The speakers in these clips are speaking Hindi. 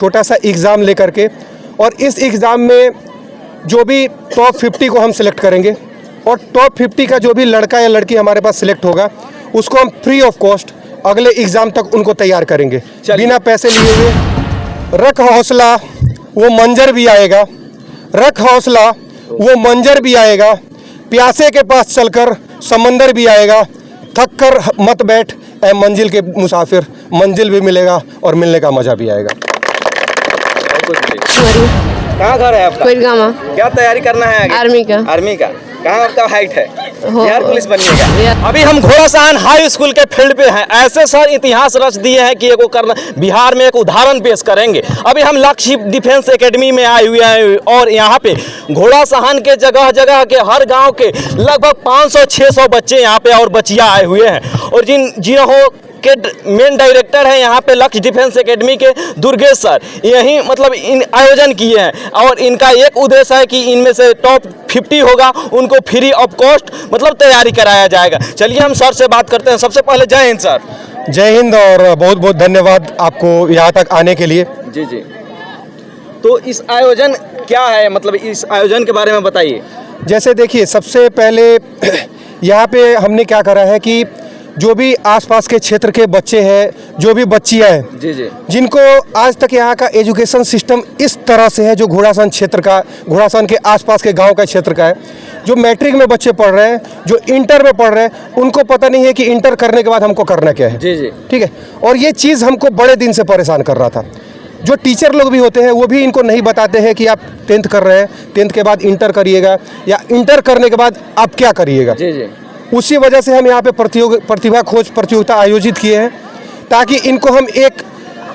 छोटा सा एग्ज़ाम लेकर के, और इस एग्ज़ाम में जो भी टॉप 50 को हम सिलेक्ट करेंगे और टॉप 50 का जो भी लड़का या लड़की हमारे पास सिलेक्ट होगा उसको हम फ्री ऑफ कॉस्ट अगले एग्ज़ाम तक उनको तैयार करेंगे बिना पैसे लिए हुए। रख हौसला वो मंजर भी आएगा, रख हौसला वो मंजर भी आएगा, प्यासे के पास चलकर समंदर भी आएगा, थक कर मत बैठ ऐ मंजिल के मुसाफिर, मंजिल भी मिलेगा और मिलने का मजा भी आएगा। कहाँ घर है आपका? कोइलगामा। क्या तैयारी करना है आगे? आर्मी का। आर्मी का। कहाँ आपका हाइट है? हो- बिहार पुलिस बनिएगा। अभी हम घोड़ासहन हाई स्कूल के फील्ड पे हैं। ऐसे सर इतिहास रच दिए हैं कि एगो करना बिहार में एक उदाहरण पेश करेंगे। अभी हम लक्ष्य डिफेंस एकेडमी में आए हुए हैं और यहाँ पे घोड़ासहन के जगह जगह के हर गांव के लगभग 500-600 बच्चे यहाँ पे और बच्चियाँ आए हुए हैं और जिन्हों के मेन डायरेक्टर हैं यहाँ पे लक्ष्य डिफेंस एकेडमी के दुर्गेश सर, यही मतलब इन आयोजन किए हैं और इनका एक उद्देश्य है कि इनमें से टॉप 50 होगा उनको फ्री ऑफ कॉस्ट मतलब तैयारी कराया जाएगा। चलिए हम सर से बात करते हैं। सबसे पहले जय हिंद सर। जय हिंद और बहुत बहुत धन्यवाद आपको यहाँ तक आने के लिए। जी जी। तो इस आयोजन क्या है, मतलब इस आयोजन के बारे में बताइए। जैसे देखिए, सबसे पहले यहाँ पे हमने क्या करा है कि जो भी आसपास के क्षेत्र के बच्चे हैं, जो भी बच्चियाँ हैं, जी जी, जिनको आज तक यहाँ का एजुकेशन सिस्टम इस तरह से है, जो घोड़ासहन क्षेत्र का, घोड़ासहन के आसपास के गांव का क्षेत्र का है, जो मैट्रिक में बच्चे पढ़ रहे हैं, जो इंटर में पढ़ रहे हैं, उनको पता नहीं है कि इंटर करने के बाद हमको करना क्या है। जी जी, ठीक है। और ये चीज़ हमको बड़े दिन से परेशान कर रहा था। जो टीचर लोग भी होते हैं वो भी इनको नहीं बताते हैं कि आप 10th कर रहे हैं, 10th के बाद इंटर करिएगा या इंटर करने के बाद आप क्या करिएगा। जी जी। उसी वजह से हम यहाँ पे प्रतिभा खोज प्रतियोगिता आयोजित किए हैं ताकि इनको हम एक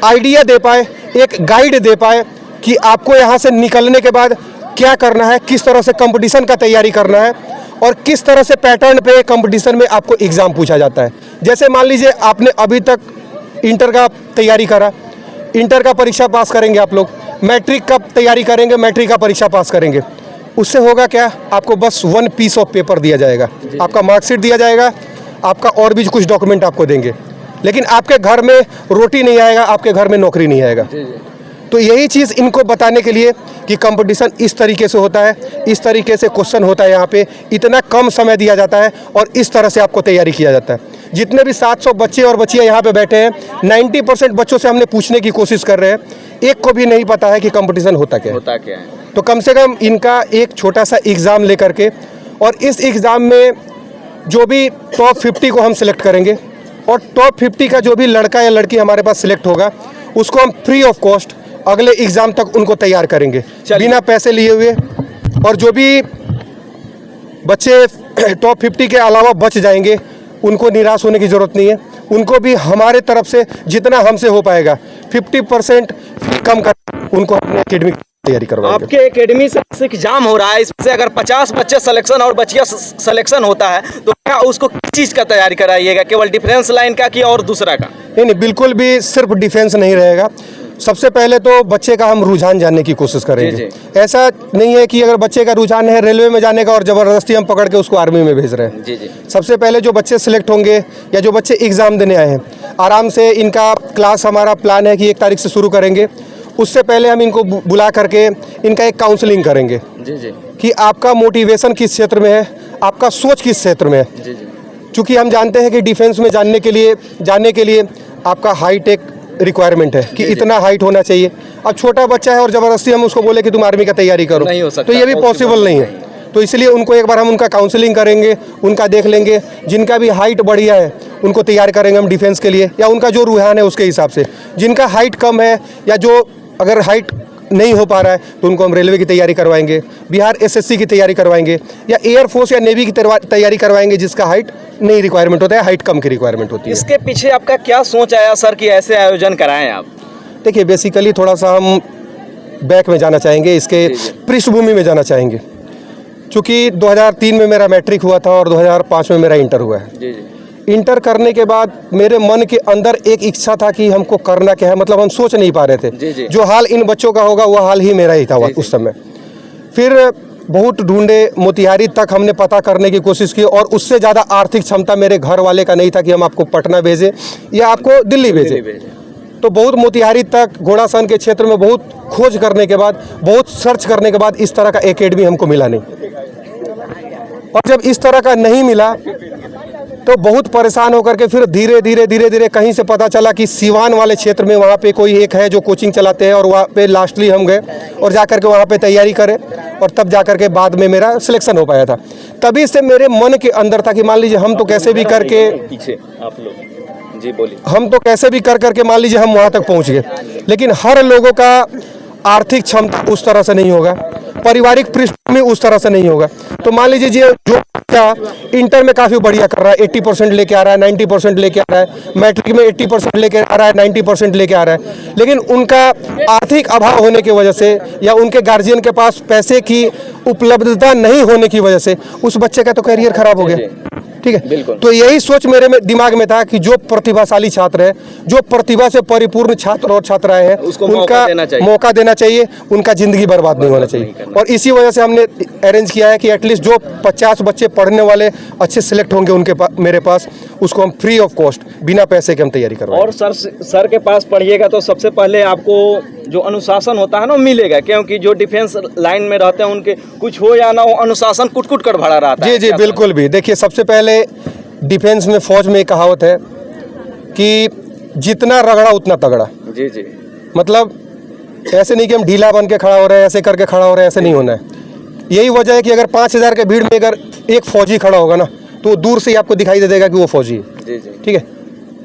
आइडिया दे पाए, एक गाइड दे पाए कि आपको यहाँ से निकलने के बाद क्या करना है, किस तरह से कंपटीशन का तैयारी करना है और किस तरह से पैटर्न पे कंपटीशन में आपको एग्ज़ाम पूछा जाता है। जैसे मान लीजिए आपने अभी तक इंटर का तैयारी करा, इंटर का परीक्षा पास करेंगे आप लोग, मैट्रिक का तैयारी करेंगे, मैट्रिक का परीक्षा पास करेंगे। उससे होगा क्या, आपको बस 1 पीस ऑफ पेपर दिया जाएगा, आपका मार्कशीट दिया जाएगा, आपका और भी कुछ डॉक्यूमेंट आपको देंगे, लेकिन आपके घर में रोटी नहीं आएगा, आपके घर में नौकरी नहीं आएगा। तो यही चीज़ इनको बताने के लिए कि कंपटीशन इस तरीके से होता है, इस तरीके से क्वेश्चन होता है, यहाँ पे इतना कम समय दिया जाता है और इस तरह से आपको तैयारी किया जाता है। जितने भी 700 बच्चे और बच्चियाँ यहाँ पे बैठे हैं, 90% बच्चों से हमने पूछने की कोशिश कर रहे हैं, एक को भी नहीं पता है कि कंपटीशन होता क्या है। तो कम से कम इनका एक छोटा सा एग्ज़ाम लेकर के, और इस एग्ज़ाम में जो भी टॉप 50 को हम सिलेक्ट करेंगे और टॉप 50 का जो भी लड़का या लड़की हमारे पास सिलेक्ट होगा उसको हम फ्री ऑफ कॉस्ट अगले एग्ज़ाम तक उनको तैयार करेंगे बिना पैसे लिए हुए। और जो भी बच्चे टॉप 50 के अलावा बच जाएंगे उनको निराश होने की ज़रूरत नहीं है, उनको भी हमारे तरफ से जितना हमसे हो पाएगा 50% कम कर उनको अपने एकेडमिक तैयारी करवाएंगे। आपके एकेडमी से एग्जाम हो रहा है, इससे अगर 50 बच्चे सिलेक्शन और बच्चियां सिलेक्शन होता है तो क्या उसको किस चीज़ का तैयारी कराइएगा, केवल डिफेंस लाइन का कि और दूसरा का? नहीं, बिल्कुल भी सिर्फ डिफेंस नहीं रहेगा। सबसे पहले तो बच्चे का हम रुझान जानने की कोशिश करेंगे। ऐसा नहीं है कि अगर बच्चे का रुझान है रेलवे में जाने का और ज़बरदस्ती हम पकड़ के उसको आर्मी में भेज रहे हैं। जी जी। सबसे पहले जो बच्चे सिलेक्ट होंगे या जो बच्चे एग्ज़ाम देने आए हैं, आराम से इनका क्लास, हमारा प्लान है कि 1 तारीख से शुरू करेंगे। उससे पहले हम इनको बुला करके इनका एक काउंसलिंग करेंगे। जी जी। कि आपका मोटिवेशन किस क्षेत्र में है, आपका सोच किस क्षेत्र में है। जी जी। चूँकि हम जानते हैं कि डिफेंस में जाने के लिए आपका हाइट एक रिक्वायरमेंट है कि इतना हाइट होना चाहिए। अब छोटा बच्चा है और ज़बरदस्ती हम उसको बोले कि तुम आर्मी का तैयारी करो, नहीं हो सकता, तो ये भी पॉसिबल नहीं है। तो इसलिए उनको एक बार हम उनका काउंसलिंग करेंगे, उनका देख लेंगे। जिनका भी हाइट बढ़िया है उनको तैयार करेंगे हम डिफेंस के लिए, या उनका जो रुझान है उसके हिसाब से। जिनका हाइट कम है या जो अगर हाइट नहीं हो पा रहा है तो उनको हम रेलवे की तैयारी करवाएंगे, बिहार एसएससी की तैयारी करवाएंगे, या एयरफोर्स या नेवी की तैयारी करवाएंगे जिसका हाइट नहीं रिक्वायरमेंट होता है, हाइट कम की रिक्वायरमेंट होती है। इसके पीछे आपका क्या सोच आया सर कि ऐसे आयोजन कराएं आप? देखिए, बेसिकली थोड़ा सा हम बैक में जाना चाहेंगे, इसके पृष्ठभूमि में जाना चाहेंगे। चूँकि 2003 में मेरा मैट्रिक हुआ था और 2005 में मेरा इंटर हुआ है। इंटर करने के बाद मेरे मन के अंदर एक इच्छा था कि हमको करना क्या है, मतलब हम सोच नहीं पा रहे थे। जो हाल इन बच्चों का होगा वो हाल ही मेरा ही था उस समय। फिर बहुत ढूंढे, मोतिहारी तक हमने पता करने की कोशिश की और उससे ज़्यादा आर्थिक क्षमता मेरे घर वाले का नहीं था कि हम आपको पटना भेजें या आपको दिल्ली भेजें। तो बहुत मोतिहारी तक घोड़ासान के क्षेत्र में बहुत खोज करने के बाद, बहुत सर्च करने के बाद इस तरह का एकेडमी हमको मिला नहीं। और जब इस तरह का नहीं मिला तो बहुत परेशान होकर के फिर धीरे धीरे कहीं से पता चला कि सिवान वाले क्षेत्र में वहाँ पे कोई एक है जो कोचिंग चलाते हैं, और वहाँ पे लास्टली हम गए और जाकर के वहाँ पे तैयारी करें, और तब जाकर के बाद में मेरा सिलेक्शन हो पाया था। तभी से मेरे मन के अंदर था कि मान लीजिए हम तो कैसे भी करके पीछे आप लोग जी बोलिए, हम तो कैसे भी कर करके मान लीजिए हम वहाँ तक पहुँच गए, लेकिन हर लोगों का आर्थिक क्षमता उस तरह से नहीं होगा, पारिवारिक पृष्ठभूमि उस तरह से नहीं होगा। तो मान लीजिए जो बच्चा इंटर में काफ़ी बढ़िया कर रहा है, 80% लेके आ रहा है, 90% लेके आ रहा है, मैट्रिक में 80% लेके आ रहा है, 90% लेके आ रहा है, लेकिन उनका आर्थिक अभाव होने की वजह से या उनके गार्जियन के पास पैसे की उपलब्धता नहीं होने की वजह से उस बच्चे का तो करियर खराब हो गया। ठीक है, तो यही सोच मेरे में दिमाग में था कि जो प्रतिभाशाली छात्र है, जो प्रतिभा से परिपूर्ण छात्र और छात्राएं हैं, उसको उनका मौका देना चाहिए, उनका जिंदगी बर्बाद नहीं होना चाहिए। और इसी वजह से हमने अरेंज किया है कि एटलीस्ट जो 50 बच्चे पढ़ने वाले अच्छे सिलेक्ट होंगे उनके मेरे पास, उसको हम फ्री ऑफ कॉस्ट बिना पैसे के हम तैयारी करवाएं। और सर के पास पढ़िएगा तो सबसे पहले आपको जो अनुशासन होता है ना मिलेगा, क्योंकि जो डिफेंस लाइन में रहते हैं उनके कुछ हो या ना हो अनुशासन कुट कर भरा रहता है। जी बिल्कुल भी। देखिए, सबसे पहले डिफेंस में, फौज में एक कहावत है कि जितना रगड़ा उतना तगड़ा। जी मतलब ऐसे नहीं कि हम ढीला बन के खड़ा हो रहे हैं, ऐसे करके खड़ा हो रहे हैं, ऐसे नहीं होना है। यही वजह है कि अगर 5000 के भीड़ में अगर एक फौजी खड़ा होगा ना तो दूर से ही आपको दिखाई दे देगा कि वो फौजी है। ठीक है।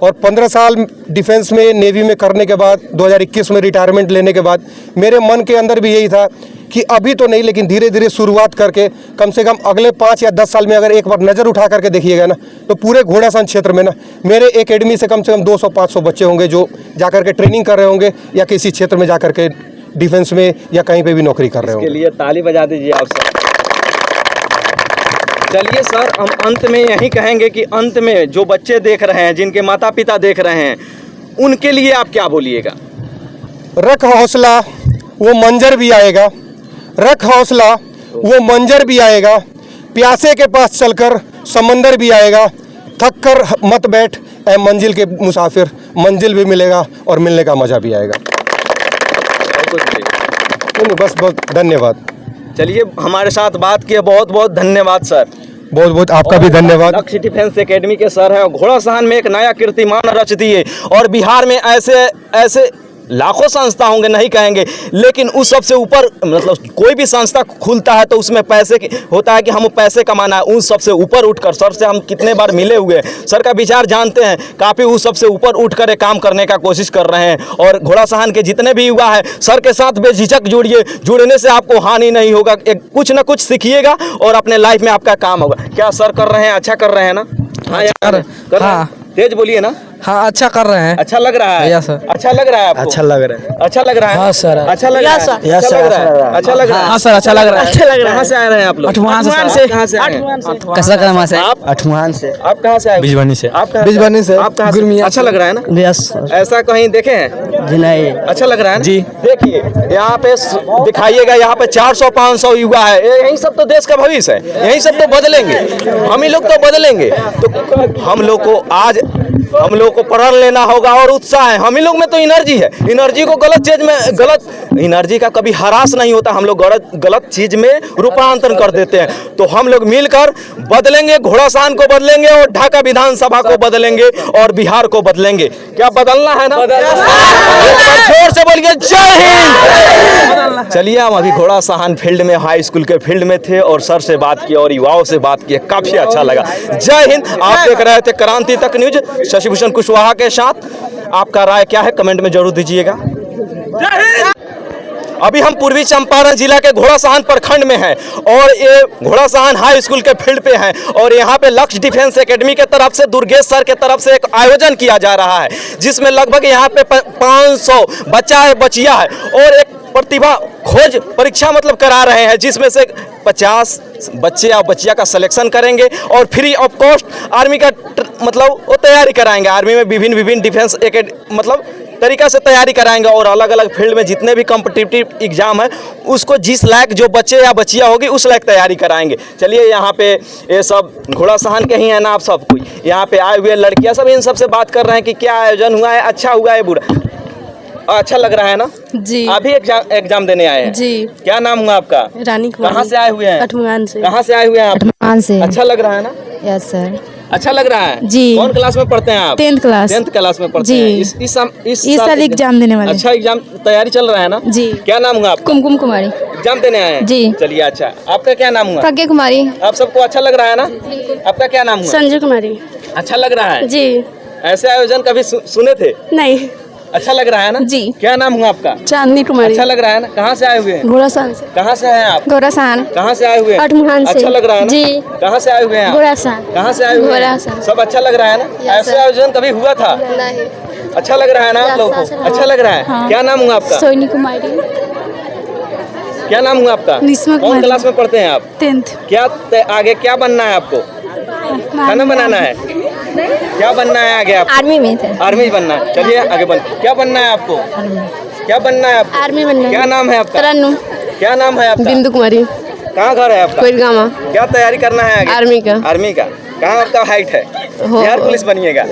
और 15 साल डिफेंस में, नेवी में करने के बाद 2021 में रिटायरमेंट लेने के बाद मेरे मन के अंदर भी यही था कि अभी तो नहीं, लेकिन धीरे धीरे शुरुआत करके कम से कम अगले 5 या 10 साल में अगर एक बार नज़र उठा करके देखिएगा ना तो पूरे घोड़ासान क्षेत्र में ना मेरे एकेडमी से कम 200-500 बच्चे होंगे जो जाकर के ट्रेनिंग कर रहे होंगे या किसी क्षेत्र में जाकर के डिफेंस में या कहीं पे भी नौकरी कर रहे होंगे। इसके लिए ताली बजा दीजिए आप सर। चलिए सर, हम अंत में यही कहेंगे कि अंत में जो बच्चे देख रहे हैं, जिनके माता पिता देख रहे हैं, उनके लिए आप क्या बोलिएगा? रख हौसला, वो मंजर भी आएगा। रख हौसला, वो मंजर भी आएगा। प्यासे के पास चलकर समंदर भी आएगा। थक कर मत बैठ ऐ मंजिल के मुसाफिर, मंजिल भी मिलेगा और मिलने का मज़ा भी आएगा। बस धन्यवाद। चलिए, हमारे साथ बात किए, बहुत बहुत धन्यवाद सर। बहुत बहुत आपका भी धन्यवाद। लक्ष्य डिफेंस एकेडमी के सर हैं, घोड़ासान में एक नया कीर्तिमान रच दिए। और बिहार में ऐसे लाखों संस्था होंगे, नहीं कहेंगे, लेकिन उस सबसे ऊपर, मतलब कोई भी संस्था खुलता है तो उसमें पैसे होता है कि हम पैसे कमाना है। उन सबसे ऊपर उठकर सर से हम कितने बार मिले हुए, सर का विचार जानते हैं, काफ़ी उस सबसे ऊपर उठकर काम करने का कोशिश कर रहे हैं। और घोड़ासान के जितने भी युवा हैं, सर के साथ बेझिझक जुड़िए। जुड़ने से आपको हानि नहीं होगा, कुछ ना कुछ सीखिएगा और अपने लाइफ में आपका काम होगा। क्या सर कर रहे हैं? अच्छा कर रहे हैं ना? हाँ यार, कर रहे हैं। तेज बोलिए ना। हाँ, अच्छा कर रहे हैं। अच्छा लग रहा है? सर। अच्छा लग रहा है आपको? अच्छा लग रहा है। अच्छा लग रहा है? हाँ सर। अच्छा लग रहा है? अच्छा लग रहा है? अच्छा लग रहा है? हाँ सर, अच्छा लग रहा है। अच्छा लग रहा है। कहाँ से आए हैं आप लोग? अठवान से। कहाँ से आए हैं? कैसा कदम से? आप? अठवान से। आप कहाँ से आए? बिजवानी से। आप कहाँ बिजवानी से। आप कहाँ से? अच्छा लग रहा है ना? Yes sir. ऐसा कहीं देखे हैं? जी नहीं। अच्छा लग रहा है ना? जी। देखिए, यहाँ पे दिखाइएगा, यहाँ पे 400-500 युवा है। यही सब तो देश का भविष्य है। यही सब तो बदलेंगे, हम ही लोग तो बदलेंगे। तो हम लोग को आज हम लोग को प्रण लेना होगा और उत्साह है। हम ही लोग में तो एनर्जी है। एनर्जी को गलत चीज में, गलत एनर्जी का कभी ह्रास नहीं होता। हम लोग गलत चीज में रूपांतरण कर देते हैं। तो हम लोग मिलकर बदलेंगे, घोड़ासान को बदलेंगे और ढाका विधानसभा को बदलेंगे और बिहार को बदलेंगे। क्या बदलना है ना? जोर से बोलिए, जय हिंद। चलिए, हम अभी घोड़ासान फील्ड में, हाई स्कूल के फील्ड में थे और सर से बात की और युवाओं से बात की, काफी अच्छा लगा। जय हिंद। आप देख रहे थे क्रांति तक न्यूज शशिभूषण कुशवाहा के साथ। आपका राय क्या है कमेंट में जरूर दीजिएगा। अभी हम पूर्वी चंपारण जिला के घोड़ासान प्रखंड में हैं और ये घोड़ासान हाई स्कूल के फील्ड पे हैं और यहाँ पे लक्ष्य डिफेंस एकेडमी के तरफ से, दुर्गेश सर के तरफ से एक आयोजन किया जा रहा है, जिसमें लगभग यहाँ पे 500 बच्चा है, बचिया है और एक प्रतिभा खोज परीक्षा मतलब करा रहे हैं, जिसमें से 50 बच्चे या बच्चिया का सिलेक्शन करेंगे और फ्री ऑफ कॉस्ट आर्मी का मतलब वो तैयारी कराएंगे। आर्मी में विभिन्न डिफेंस मतलब तरीका से तैयारी कराएंगे और अलग अलग फील्ड में जितने भी कॉम्पिटिटिव एग्जाम है उसको जिस लायक जो बच्चे या बच्चिया होगी उस लायक तैयारी कराएंगे। चलिए, यहाँ पे ये सब घोड़ासान के ही है ना आप सब कोई, यहाँ पे आए हुए लड़कियाँ सब इन सब से बात कर रहे हैं कि क्या आयोजन हुआ है, अच्छा हुआ है, बुरा। अच्छा लग रहा है ना? जी अभी एग्जाम देने आए हैं? जी। क्या नाम हुआ आपका? रानी कुमारी। कहाँ से आए हुए हैं? कठमुगान से। कहाँ से आए हुए हैं आप? कठमुगान से। अच्छा लग रहा है ना? Yes sir. अच्छा लग रहा है? जी। कौन क्लास में पढ़ते हैं आप? 10th class. 10th क्लास में पढ़ते जी। हैं। इस साल एग्जाम देने वाले। अच्छा एग्जाम तैयारी चल रहा है ना? जी। क्या नाम हुआ आपका? कुमकुम कुमारी। एग्जाम देने आए हैं? जी। चलिए अच्छा। आपका क्या नाम हुआ? प्रज्ञा कुमारी। आप सबको अच्छा लग रहा है ना? आपका क्या नाम हुआ? संजू कुमारी। अच्छा लग रहा है? जी। ऐसे आयोजन कभी सुने थे? नहीं। अच्छा लग रहा है ना? जी। क्या नाम हुआ आपका? चांदनी कुमारी। अच्छा लग रहा है ना? कहाँ से आए हुए हैं? घोड़ासान से। कहाँ से हैं आप? गोरासान। कहाँ से आए हुए हैं? कठमुगान से। अच्छा लग रहा है ना? जी। कहाँ से आए हुए हैं आप? गोरासान। कहाँ से आए हुए हैं? घोड़ासान। सब अच्छा लग रहा है ना? Yes, ऐसे sir. आयोजन कभी हुआ था? नहीं। अच्छा लग रहा है ना आप लोगों को? अच्छा लग रहा है? हाँ। क्या नाम हुआ आपका? सोनी कुमारी। क्या नाम हुआ आपका? निस्मा कौन कुमारी। क्लास में पढ़ते हैं आप? 10th। क्या आगे क्या बनना है आपको? खाना बनाना है? क्या बनना है आगे आपको? आर्मी में थे। आर्मी बनना है। चलिए आगे बन। क्या बनना है आपको? क्या बनना है आपको? आर्मी बनना है। क्या नाम है आपका? तरन्नुम। क्या नाम है आपका? बिंदु कुमारी। कहाँ घर है आपका? कोइलगामा। क्या तैयारी करना है आगे? आर्मी का। आर्मी का। कहाँ आपका हाइट है? बिहार पुलिस बनिएगा।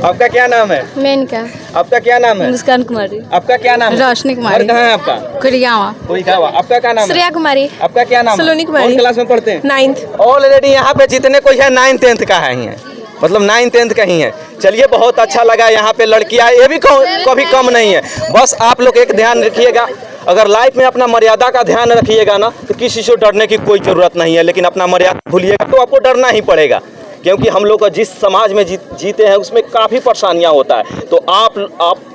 आपका क्या नाम है? मेनका। आपका क्या नाम है? मुस्कान कुमारी। आपका क्या नाम है? रोशनी कुमारी। घर कहाँ है आपका? कोइलगामा। कोई कहा हुआ। आपका क्या नाम है? श्रेया कुमारी। आपका क्या नाम है? सलोनी कुमारी। कौन क्लास में पढ़ते हैं? 9th। ऑलरेडी यहाँ पे जितने कोई है 9th 10th का है ही है, मतलब 9th 10th का ही है। चलिए बहुत अच्छा लगा। यहाँ पे लड़कियाँ ये भी कभी कम नहीं है। बस आप लोग एक ध्यान रखिएगा, अगर लाइफ में अपना मर्यादा का ध्यान रखिएगा ना तो किसी से डरने की कोई ज़रूरत नहीं है। लेकिन अपना मर्यादा भूलिएगा तो आपको डरना ही पड़ेगा, क्योंकि हम लोग जिस समाज में जीते हैं उसमें काफ़ी परेशानियां होता है। तो आप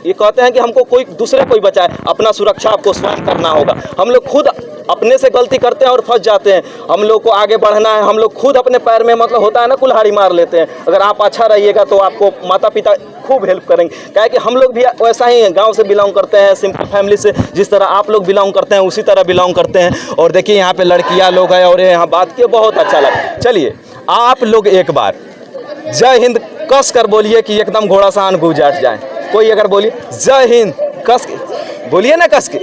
ये कहते हैं कि हमको कोई दूसरे कोई बचाए, अपना सुरक्षा आपको स्वयं करना होगा। हम लोग खुद अपने से गलती करते हैं और फंस जाते हैं। हम लोग को आगे बढ़ना है, हम लोग खुद अपने पैर में मतलब होता है ना कुल्हाड़ी मार लेते हैं। अगर आप अच्छा रहिएगा तो आपको माता पिता खूब हेल्प करेंगे। क्या कि हम लोग भी वैसा ही गांव से बिलोंग करते हैं, सिंपल फैमिली से, जिस तरह आप लोग बिलोंग करते हैं उसी तरह बिलोंग करते हैं। और देखिए यहाँ पे लड़कियाँ लोग हैं और यहाँ बात किए बहुत अच्छा लगा। चलिए आप लोग एक बार जय हिंद कस कर बोलिए कि एकदम घोड़ासान गूंज जाए। कोई अगर बोलिए जय हिंद कस के बोलिए ना, कस के।